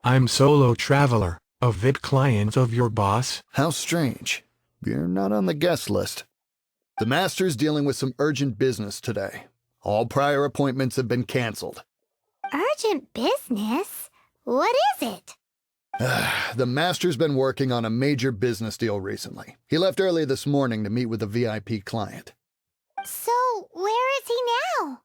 I'm Solo Traveler, a VIP client of your boss. How strange. You're not on the guest list. The Master's dealing with some urgent business today. All prior appointments have been canceled. Urgent business? What is it? The Master's been working on a major business deal recently. He left early this morning to meet with a VIP client. So, where is he now?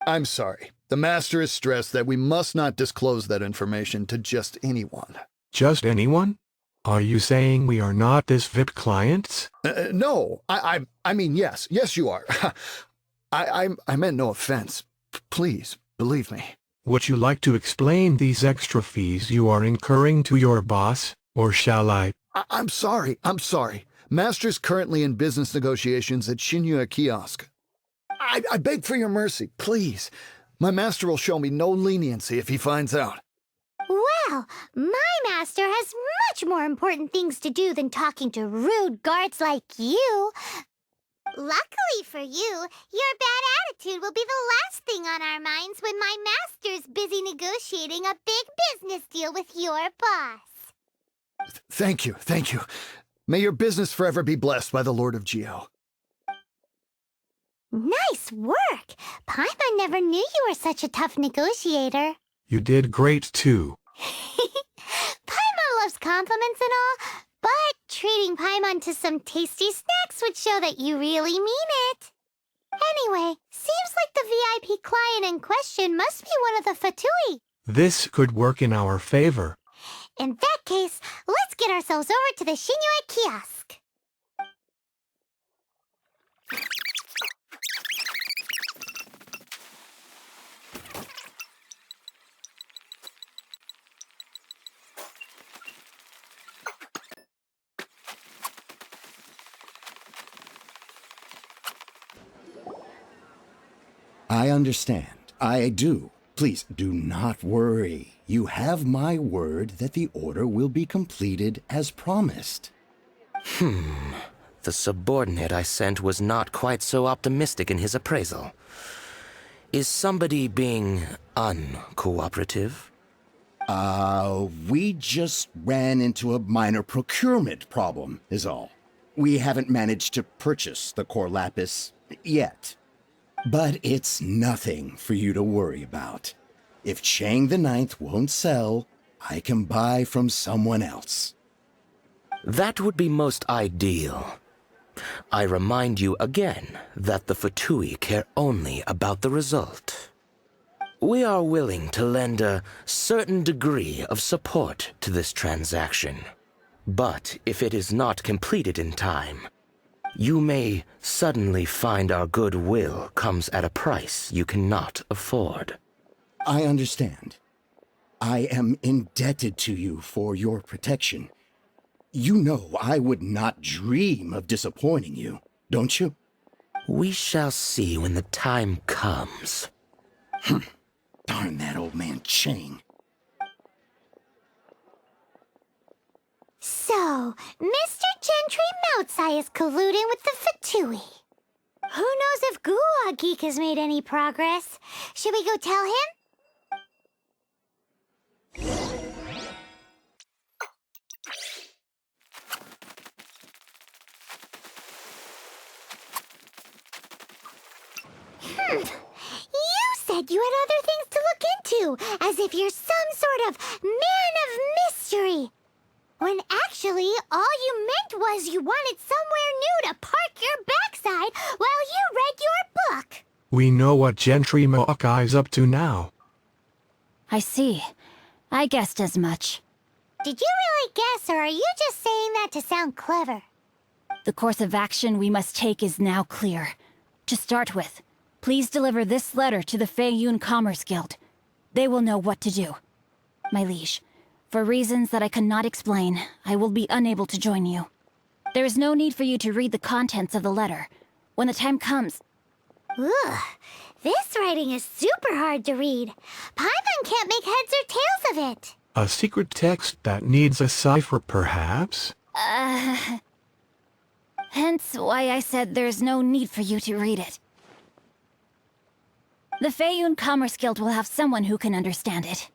I'm sorry. The Master is stressed that we must not disclose that information to just anyone. Just anyone? Are you saying we are not this VIP clients? No, I mean, yes. Yes, you are. I meant no offense. Please, believe me. Would you like to explain these extra fees you are incurring to your boss, or shall I? I'm sorry. Master's currently in business negotiations at Shinya Kiosk. I beg for your mercy, please. My master will show me no leniency if he finds out. Well, my master has much more important things to do than talking to rude guards like you. Luckily for you, your bad attitude will be the last thing on our minds when my master's busy negotiating a big business deal with your boss. Thank you. May your business forever be blessed by the Lord of Geo. Nice work! Paimon never knew you were such a tough negotiator. You did great too. Paimon loves compliments and all, but treating Paimon to some tasty snacks would show that you really mean it. Anyway, seems like the VIP client in question must be one of the Fatui. This could work in our favor. In that case, let's get ourselves over to the Shinya Kiosk. I understand. I do. Please do not worry. You have my word that the order will be completed as promised. The subordinate I sent was not quite so optimistic in his appraisal. Is somebody being uncooperative? We just ran into a minor procurement problem, is all. We haven't managed to purchase the core lapis yet. But it's nothing for you to worry about. If Chang the Ninth won't sell, I can buy from someone else. That would be most ideal. I remind you again that the Fatui care only about the result. We are willing to lend a certain degree of support to this transaction. But if it is not completed in time, you may suddenly find our goodwill comes at a price you cannot afford. I understand. I am indebted to you for your protection. You know I would not dream of disappointing you, don't you? We shall see when the time comes. Darn that old man Chang. So, Mr. Gentry Maocai is colluding with the Fatui. Who knows if Gua Geek has made any progress? Should we go tell him? You said you had other things to look into, as if you're some sort of man of mystery. When actually, all you meant was you wanted somewhere new to park your backside while you read your book. We know what Gentry Maocai's up to now. I see. I guessed as much. Did you really guess, or are you just saying that to sound clever? The course of action we must take is now clear. To start with, please deliver this letter to the Feiyun Commerce Guild. They will know what to do. My liege, for reasons that I cannot explain, I will be unable to join you. There is no need for you to read the contents of the letter. When the time comes... Ugh, this writing is super hard to read. Paimon can't make heads or tails of it. A secret text that needs a cipher, perhaps? Hence why I said there's no need for you to read it. The Feiyun Commerce Guild will have someone who can understand it.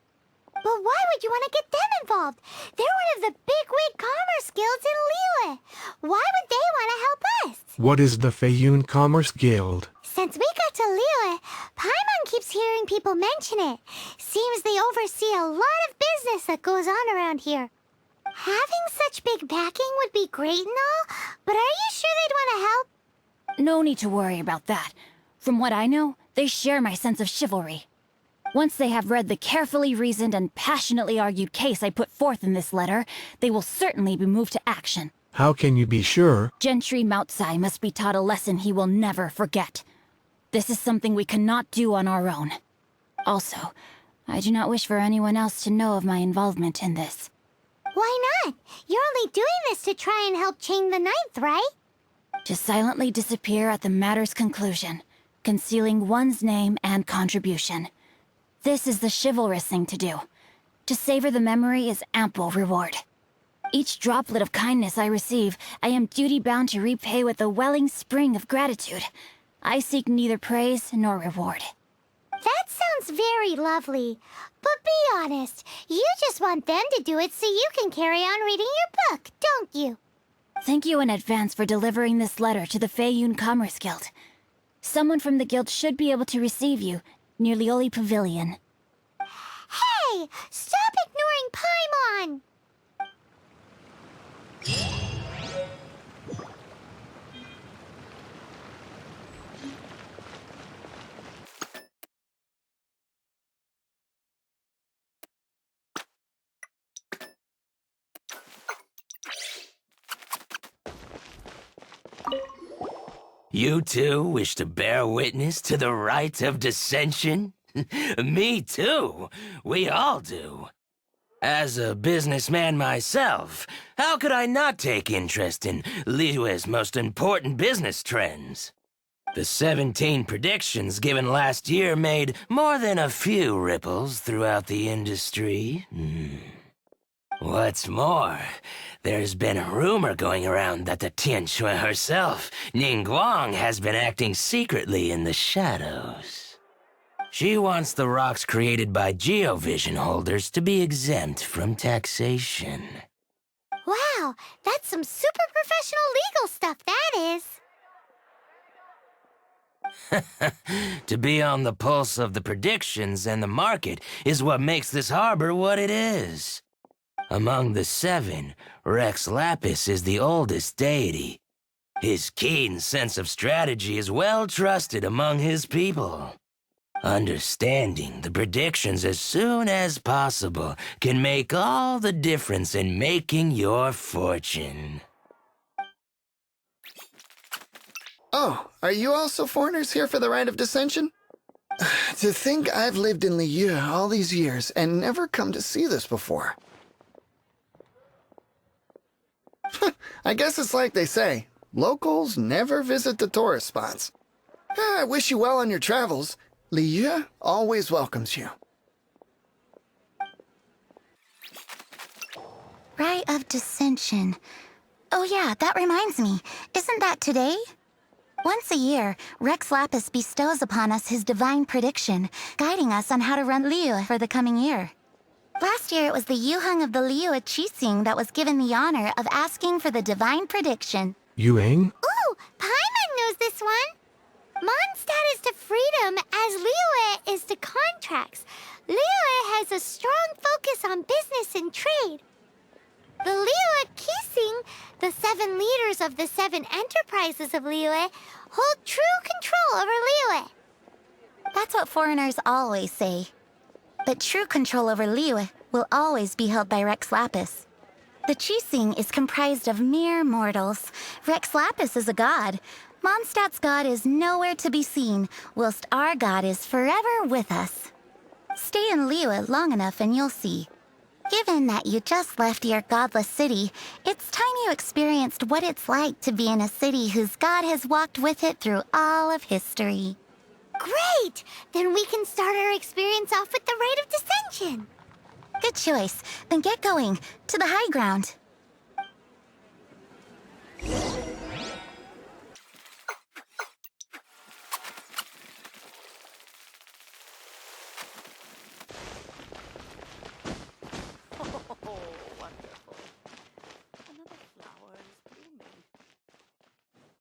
But why would you want to get them involved? They're one of the bigwig commerce guilds in Liyue. Why would they want to help us? What is the Feiyun Commerce Guild? Since we got to Liyue, Paimon keeps hearing people mention it. Seems they oversee a lot of business that goes on around here. Having such big backing would be great and all, but are you sure they'd want to help? No need to worry about that. From what I know, they share my sense of chivalry. Once they have read the carefully reasoned and passionately argued case I put forth in this letter, they will certainly be moved to action. How can you be sure? Gentry Maocai must be taught a lesson he will never forget. This is something we cannot do on our own. Also, I do not wish for anyone else to know of my involvement in this. Why not? You're only doing this to try and help chain the ninth, right? To silently disappear at the matter's conclusion, concealing one's name and contribution. This is the chivalrous thing to do. To savor the memory is ample reward. Each droplet of kindness I receive, I am duty-bound to repay with a welling spring of gratitude. I seek neither praise nor reward. That sounds very lovely. But be honest, you just want them to do it so you can carry on reading your book, don't you? Thank you in advance for delivering this letter to the Feiyun Commerce Guild. Someone from the guild should be able to receive you near Lioli Pavilion. Hey! Stop ignoring Paimon! You too wish to bear witness to the right of dissension? Me too. We all do. As a businessman myself, how could I not take interest in Liyue's most important business trends? The 17 predictions given last year made more than a few ripples throughout the industry. What's more, there's been a rumor going around that the Tianshui herself, Ningguang, has been acting secretly in the shadows. She wants the rocks created by Geovision holders to be exempt from taxation. Wow, that's some super professional legal stuff, that is. To be on the pulse of the predictions and the market is what makes this harbor what it is. Among the 7, Rex Lapis is the oldest deity. His keen sense of strategy is well trusted among his people. Understanding the predictions as soon as possible can make all the difference in making your fortune. Oh, are you also foreigners here for the Rite of Dissension? To think I've lived in Liyue all these years and never come to see this before. I guess it's like they say, locals never visit the tourist spots. I wish you well on your travels. Liyue always welcomes you. Rite of Dissension. Oh yeah, that reminds me. Isn't that today? Once a year, Rex Lapis bestows upon us his divine prediction, guiding us on how to run Liyue for the coming year. Last year, it was the Yuheng of the Liyue Qixing that was given the honor of asking for the divine prediction. Yuang? Ooh, Paimon knows this one. Mondstadt is to freedom as Liyue is to contracts. Liyue has a strong focus on business and trade. The Liyue Qixing, the 7 leaders of the 7 enterprises of Liyue, hold true control over Liyue. That's what foreigners always say. But true control over Liyue will always be held by Rex Lapis. The Qixing is comprised of mere mortals. Rex Lapis is a god. Mondstadt's god is nowhere to be seen, whilst our god is forever with us. Stay in Liyue long enough and you'll see. Given that you just left your godless city, it's time you experienced what it's like to be in a city whose god has walked with it through all of history. Great! Then we can start our experience off with the Rite of Dissension. Good choice. Then get going. To the high ground.